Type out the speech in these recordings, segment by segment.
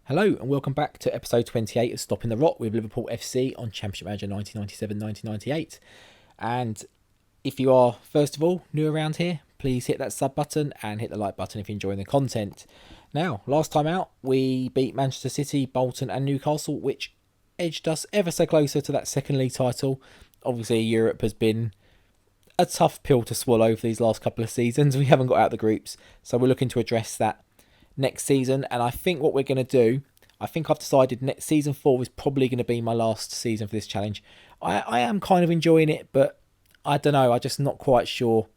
Hello and welcome back to episode 28 of Stopping the Rot with Liverpool FC on Championship Manager 1997-1998. And if you are, first of all, new around here, please hit that sub button and hit the like button if you're enjoying the content. Now, last time out, we beat Manchester City, Bolton and Newcastle, which edged us ever so closer to that second league title. Obviously, Europe has been a tough pill to swallow for these last couple of seasons. We haven't got out of the groups, so we're looking to address that next season. And I think what we're going to do, I think I've decided next season 4 is probably going to be my last season for this challenge. I am kind of enjoying it, but I don't know. I'm just not quite sure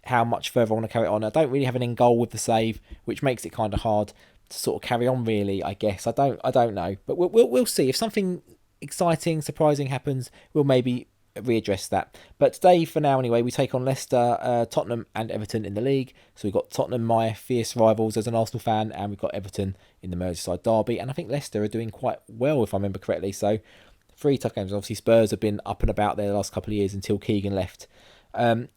how much further I want to carry it on. I don't really have an end goal with the save, which makes it kind of hard to sort of carry on. Really, I guess I don't know, but we'll see. If something exciting, surprising happens, we'll maybe readdress that. But today, for now anyway, we take on Leicester, Tottenham and Everton in the league. So we've got Tottenham, my fierce rivals as an Arsenal fan, and we've got Everton in the Merseyside derby. And I think Leicester are doing quite well, if I remember correctly. So 3 tough games. Obviously Spurs have been up and about there the last couple of years until Keegan left.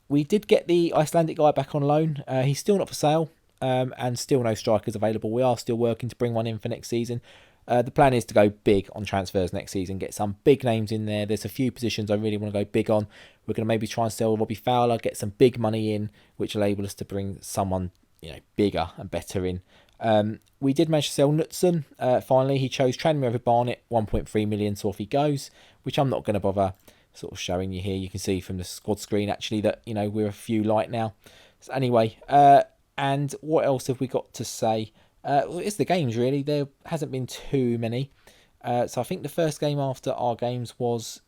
We did get the Icelandic guy back on loan. He's still not for sale, and still no strikers available. We are still working to bring one in for next season. The plan is to go big on transfers next season, get some big names in there. There's a few positions I really want to go big on. We're going to maybe try and sell Robbie Fowler, get some big money in, which will enable us to bring someone bigger and better in. We did manage to sell Knutson. Finally, he chose Tranmere over Barnet, 1.3 million, so off he goes, which I'm not going to bother sort of showing you here. You can see from the squad screen actually that we're a few light now. So anyway, and what else have we got to say? Well, it's the games really. There hasn't been too many. So I think the first game after our games was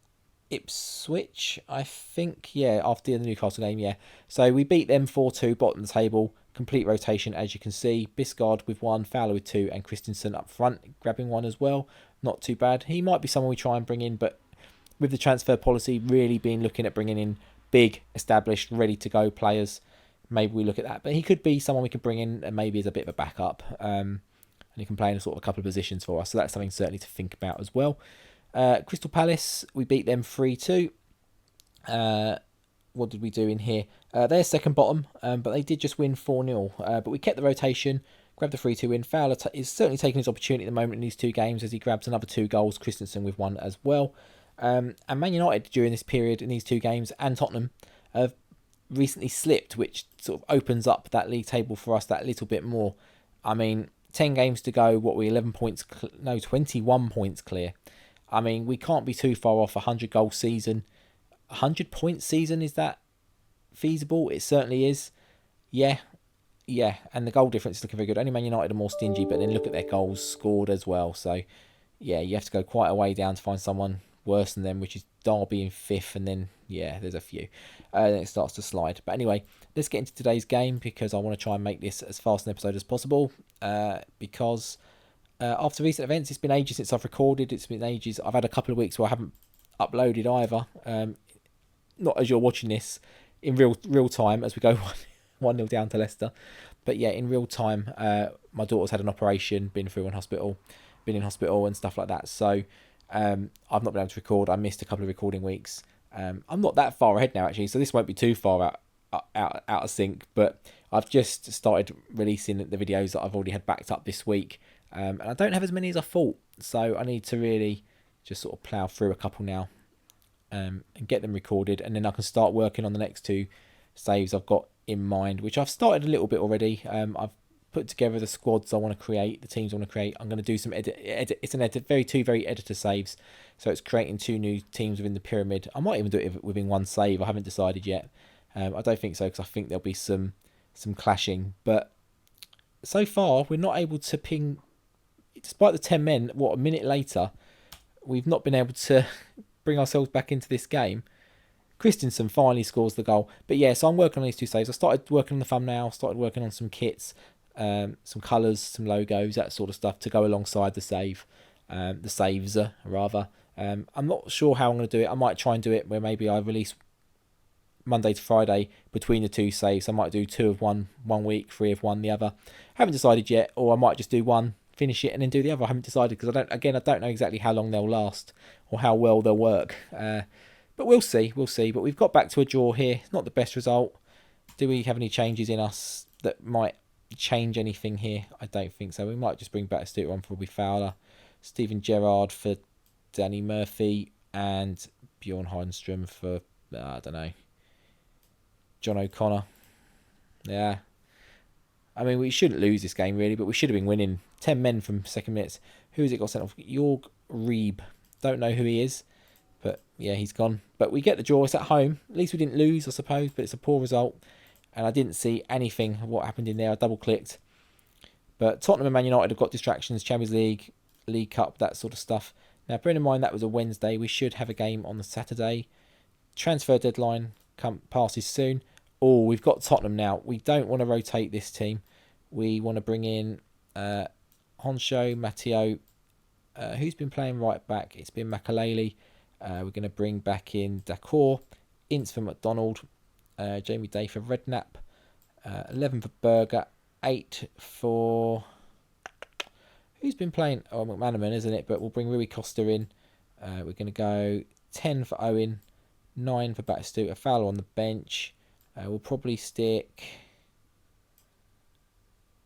Ipswich, I think. Yeah, after the Newcastle game, yeah. So we beat them 4-2, bottom of the table. Complete rotation, as you can see. Biscard with 1, Fowler with 2, and Christensen up front, grabbing 1 as well. Not too bad. He might be someone we try and bring in, but with the transfer policy really being looking at bringing in big, established, ready-to-go players, maybe we look at that. But he could be someone we could bring in and maybe as a bit of a backup. And he can play in a sort of a couple of positions for us. So that's something certainly to think about as well. Crystal Palace, we beat them 3-2. What did we do in here? They're second bottom, but they did just win 4-0. But we kept the rotation, grabbed the 3-2 win. Fowler is certainly taking his opportunity at the moment in these 2 games as he grabs another 2 goals. Christensen with 1 as well. And Man United during this period in these 2 games and Tottenham have recently slipped, which sort of opens up that league table for us that little bit more. I mean, 10 games to go, 11 points, 21 points clear. I mean, we can't be too far off a 100 goal season. 100 point season, is that feasible? It certainly is. Yeah, and the goal difference is looking very good. Only Man United are more stingy, but then look at their goals scored as well. So, yeah, you have to go quite a way down to find someone worse than them, which is Derby in 5th, and then there's a few. Then it starts to slide. But anyway, let's get into today's game because I want to try and make this as fast an episode as possible. Because after recent events, it's been ages since I've recorded. It's been ages. I've had a couple of weeks where I haven't uploaded either. Not as you're watching this in real time as we go 1-0 down to Leicester. But yeah, in real time, my daughter's had an operation, been in hospital and stuff like that. So I've not been able to record. I missed a couple of recording weeks. I'm not that far ahead now actually, so this won't be too far out of sync. But I've just started releasing the videos that I've already had backed up this week, and I don't have as many as I thought. So I need to really just sort of plough through a couple now, and get them recorded, and then I can start working on the next 2 saves I've got in mind, which I've started a little bit already. I've put together the squads I want to create, the teams I want to create. I'm going to do some edit. It's an very editor saves, so it's creating 2 new teams within the pyramid. I might even do it within 1 save. I haven't decided yet. I don't think so because I think there'll be some clashing. But so far we're not able to ping, despite the 10 men. A minute later, we've not been able to bring ourselves back into this game. Christensen finally scores the goal. But yeah, so I'm working on these 2 saves. I started working on the thumbnail, started working on some kits, some colours, some logos, that sort of stuff to go alongside the save, the saves rather. I'm not sure how I'm going to do it. I might try and do it where maybe I release Monday to Friday between the 2 saves. I might do 2 of one week, 3 of one the other. Haven't decided yet, or I might just do 1, finish it, and then do the other. I haven't decided because I don't know exactly how long they'll last or how well they'll work. But we'll see. But we've got back to a draw here. It's not the best result. Do we have any changes in us that might change anything here. I don't think so. We might just bring Batistuta on for Robbie Fowler, Steven Gerrard for Danny Murphy, and Bjorn Heinstrom for, I don't know, John O'Connor. Yeah. I mean, we shouldn't lose this game, really, but we should have been winning. 10 men from second minutes. Who has it got sent off? Jorg Reeb. Don't know who he is, but yeah, he's gone. But we get the draw. It's at home. At least we didn't lose, I suppose, but it's a poor result. And I didn't see anything of what happened in there. I double-clicked. But Tottenham and Man United have got distractions. Champions League, League Cup, that sort of stuff. Now, bearing in mind that was a Wednesday, we should have a game on the Saturday. Transfer deadline passes soon. Oh, we've got Tottenham now. We don't want to rotate this team. We want to bring in Honsho, Matteo. Who's been playing right back? It's been Makalele. We're going to bring back in Dakor, Ince for McDonald, Jamie Day for Redknapp, 11 for Berger, 8 for... Who's been playing? Oh, McManaman, isn't it? But we'll bring Rui Costa in. We're going to go 10 for Owen, 9 for Batistuta, Fowler on the bench. We'll probably stick...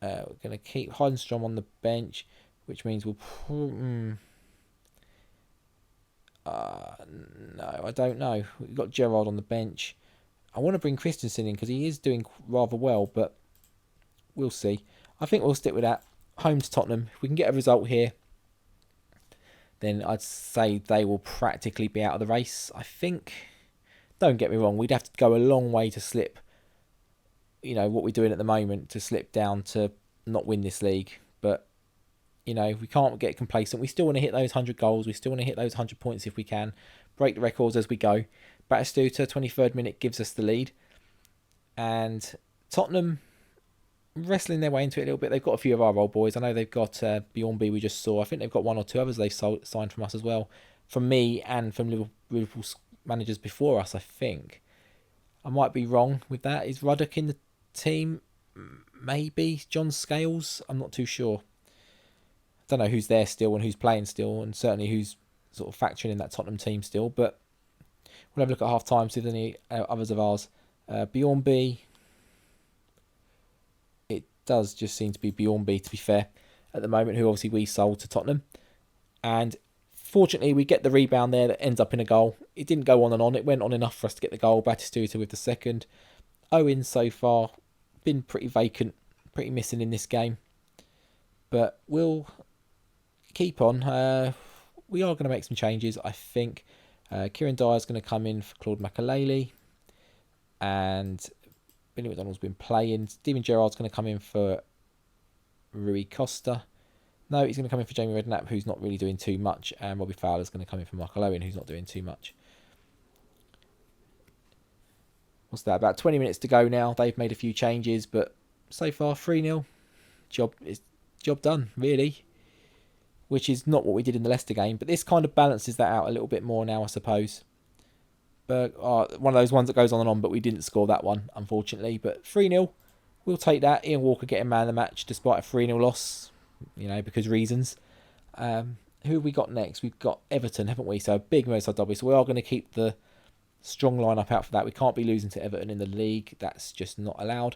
we're going to keep Heinstrom on the bench, which means we'll... no, I don't know. We've got Gerrard on the bench. I want to bring Christensen in because he is doing rather well, but we'll see. I think we'll stick with that. Home to Tottenham. If we can get a result here, then I'd say they will practically be out of the race, I think. Don't get me wrong, we'd have to go a long way to slip, you know, what we're doing at the moment, to slip down to not win this league. But, you know, we can't get complacent. We still want to hit those 100 goals. We still want to hit those 100 points if we can. Break the records as we go. Batistuta, 23rd minute, gives us the lead. And Tottenham wrestling their way into it a little bit. They've got a few of our old boys. I know they've got Bjornby we just saw. I think they've got one or two others they've signed from us as well. From me and from Liverpool managers before us, I think. I might be wrong with that. Is Ruddock in the team? Maybe. John Scales? I'm not too sure. I don't know who's there still and who's playing still, and certainly who's sort of factoring in that Tottenham team still. But we'll have a look at half time, see if there's any others of ours. Bjornby. It does just seem to be Bjornby, to be fair, at the moment, who obviously we sold to Tottenham. And fortunately, we get the rebound there that ends up in a goal. It didn't go on and on. It went on enough for us to get the goal. Batistuta with the second. Owen so far been pretty vacant, pretty missing in this game. But we'll keep on. We are going to make some changes, I think. Kieran Dyer's going to come in for Claude Makalele. And Billy McDonald's been playing. Steven Gerrard's going to come in for Rui Costa. No, he's going to come in for Jamie Redknapp, who's not really doing too much. And Robbie Fowler's going to come in for Michael Owen, who's not doing too much. What's that? About 20 minutes to go now. They've made a few changes, but so far 3-0. Job done, really. Which is not what we did in the Leicester game. But this kind of balances that out a little bit more now, I suppose. But one of those ones that goes on and on, but we didn't score that one, unfortunately. But 3-0, we'll take that. Ian Walker getting man of the match despite a 3-0 loss, you know, because reasons. Who have we got next? We've got Everton, haven't we? So a big Merseyside derby. So we are going to keep the strong lineup out for that. We can't be losing to Everton in the league. That's just not allowed.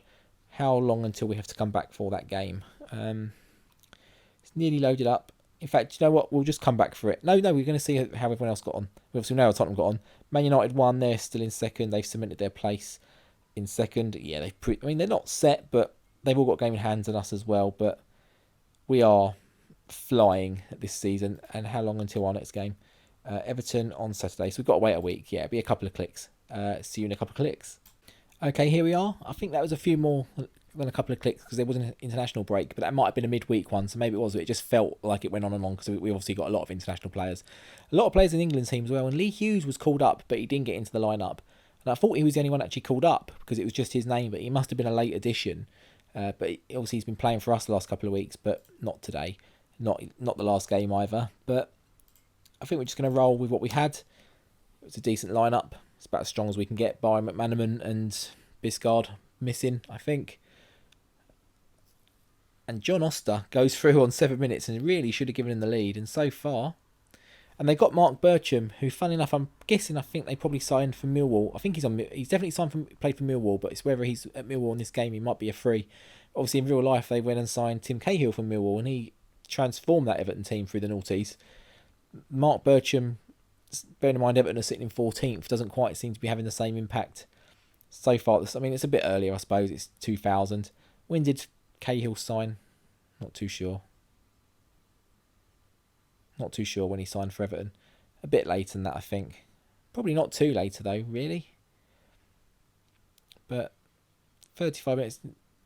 How long until we have to come back for that game? It's nearly loaded up. In fact, you know what? We'll just come back for it. No, we're going to see how everyone else got on. We obviously know how Tottenham got on. Man United won. They're still in second. They've cemented their place in second. Yeah, they're not set, but they've all got a game in hand and us as well. But we are flying this season. And how long until our next game? Everton on Saturday. So we've got to wait a week. Yeah, it'll be a couple of clicks. See you in a couple of clicks. Okay, here we are. I think that was a few more than a couple of clicks because there was an international break, but that might have been a midweek one, so maybe it was. It just felt like it went on and on because we obviously got a lot of international players. A lot of players in England's team as well, and Lee Hughes was called up, but he didn't get into the lineup. And I thought he was the only one actually called up because it was just his name, but he must have been a late addition. But obviously he's been playing for us the last couple of weeks, but not today. Not the last game either. But I think we're just going to roll with what we had. It's a decent lineup. It's about as strong as we can get, barring McManaman and Biscard missing, I think. And John Oster goes through on 7 minutes and really should have given him the lead. And so far... And they got Mark Bircham, who, funny enough, I think they probably signed for Millwall. I think he's definitely played for Millwall, but it's whether he's at Millwall in this game, he might be a free. Obviously, in real life, they went and signed Tim Cahill from Millwall, and he transformed that Everton team through the noughties. Mark Bircham, bearing in mind Everton are sitting in 14th, doesn't quite seem to be having the same impact so far. I mean, it's a bit earlier, I suppose. It's 2000. When did Cahill sign? Not too sure. Not too sure when he signed for Everton. A bit later than that, I think. Probably not too later, though, really. But 35 minutes.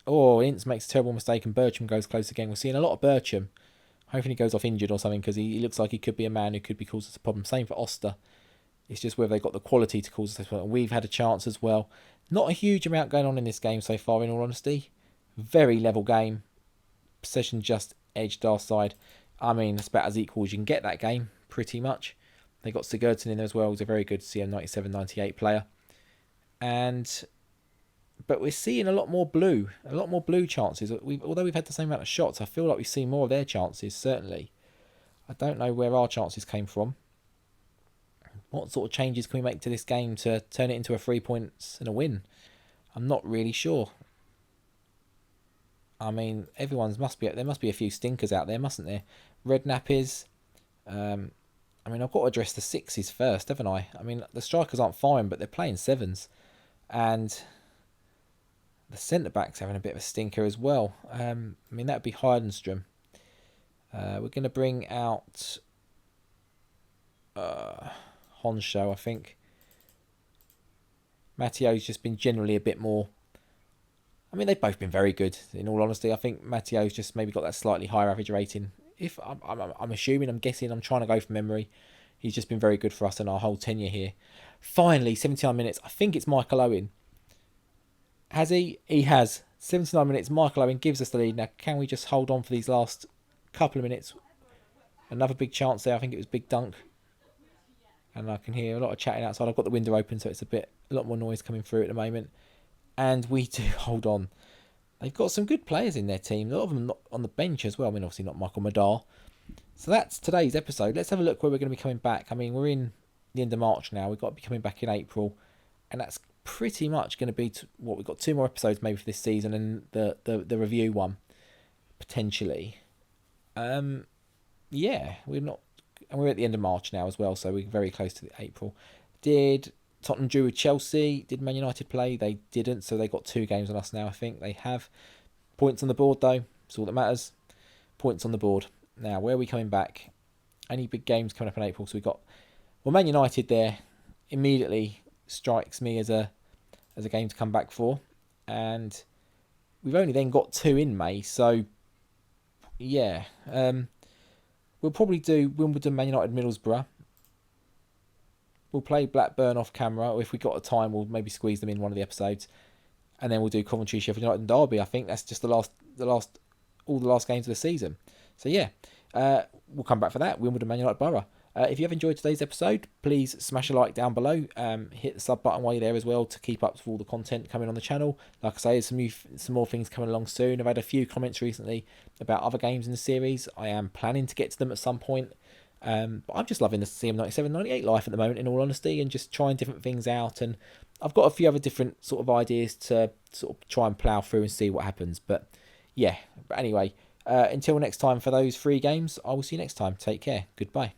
Oh, Ince makes a terrible mistake and Bircham goes close again. We're seeing a lot of Bircham. Hopefully he goes off injured or something, because he looks like he could be a man who could be causing us a problem. Same for Oster. It's just whether they've got the quality to cause us a problem. And we've had a chance as well. Not a huge amount going on in this game so far, in all honesty. Very level game. Possession just edged our side. I mean, it's about as equal as you can get that game, pretty much. They got Sigurdsson in there as well. He's a very good CM97, 98 player. But we're seeing a lot more blue chances. Although we've had the same amount of shots, I feel like we've seen more of their chances, certainly. I don't know where our chances came from. What sort of changes can we make to this game to turn it into a 3 points and a win? I'm not really sure. I mean, there must be a few stinkers out there, mustn't there? Red nappies. I mean, I've got to address the sixes first, haven't I? I mean, the strikers aren't fine, but they're playing sevens. And the centre-back's having a bit of a stinker as well. I mean, that would be Heidenstrom. We're going to bring out Honsho, I think. Matteo's just been generally a bit more... I mean, they've both been very good, in all honesty. I think Matteo's just maybe got that slightly higher average rating. If I'm assuming, I'm guessing, I'm trying to go from memory. He's just been very good for us in our whole tenure here. Finally, 79 minutes. I think it's Michael Owen. Has he? He has. 79 minutes. Michael Owen gives us the lead. Now, can we just hold on for these last couple of minutes? Another big chance there. I think it was Big Dunk. And I can hear a lot of chatting outside. I've got the window open, so it's a lot more noise coming through at the moment. And we do hold on. They've got some good players in their team. A lot of them not on the bench as well. I mean, obviously not Michael Madar. So that's today's episode. Let's have a look where we're going to be coming back. I mean, we're in the end of March now. We've got to be coming back in April. And that's pretty much going to be what we've got 2 more episodes maybe for this season, and the review one potentially. Yeah, we're at the end of March now as well, so we're very close to April. Did Tottenham drew with Chelsea? Did Man United play? They didn't, so they got 2 games on us now. I think they have points on the board though. That's all that matters. Points on the board. Now, where are we coming back? Any big games coming up in April? So we've got Man United there. Immediately strikes me as a game to come back for, and we've only then got 2 in May, so yeah, we'll probably do Wimbledon, Man United, Middlesbrough. We'll play Blackburn off camera, or if we got a time, we'll maybe squeeze them in one of the episodes, and then we'll do Coventry, Sheffield United, and Derby. I think that's just all the last games of the season. So yeah, we'll come back for that. Wimbledon, Man United, Borough. If you have enjoyed today's episode, please smash a like down below. Hit the sub button while you're there as well to keep up with all the content coming on the channel. Like I say, there's some more things coming along soon. I've had a few comments recently about other games in the series. I am planning to get to them at some point. But I'm just loving the CM97 98 life at the moment, in all honesty, and just trying different things out. And I've got a few other different sort of ideas to sort of try and plough through and see what happens. But yeah, anyway, until next time for those 3 games, I will see you next time. Take care. Goodbye.